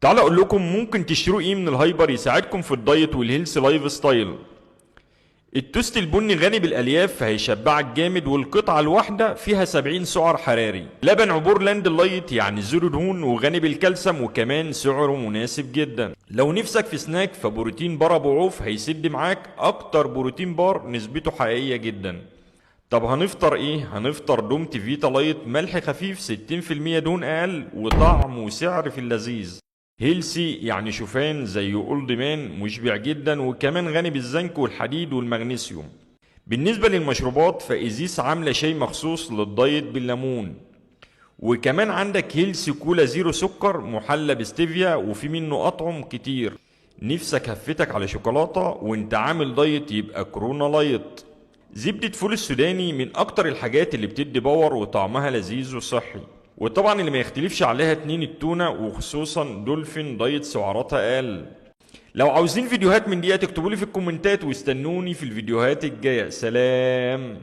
تعال اقول لكم ممكن تشتروا ايه من الهايبر يساعدكم في الدايت والهيلث لايف ستايل. التوست البني غني بالالياف هيشبعك جامد، والقطعه الواحده فيها 70 سعر حراري. لبن عبور لاند لايت يعني زيرو دهون وغني بالكالسيوم، وكمان سعره مناسب جدا. لو نفسك في سناك فبروتين بار ابو عوف هيسد معاك اكتر بروتين بار نسبته حقيقيه جدا. طب هنفطر ايه؟ هنفطر دومت فيتا لايت ملح خفيف 60% دهون اقل، وطعم وسعر في اللذيذ. هيلسي يعني شوفان زي اولد مان، مشبع جدا وكمان غني بالزنك والحديد والمغنيسيوم. بالنسبة للمشروبات فإيزيس عاملة شاي مخصوص للدايت بالليمون. وكمان عندك هيلسي كولا زيرو سكر محلى بستيفيا، وفي منه أطعم كتير. نفسك هفتك على شوكولاتة وانت عامل دايت يبقى كورونا لايت. زبدة فول السوداني من أكتر الحاجات اللي بتدي باور وطعمها لذيذ وصحي. وطبعا اللي ما يختلفش عليها اتنين التونة، وخصوصا دولفين دايت سعراتها أقل. لو عاوزين فيديوهات من دي تكتبولي في الكومنتات، واستنوني في الفيديوهات الجاية. سلام.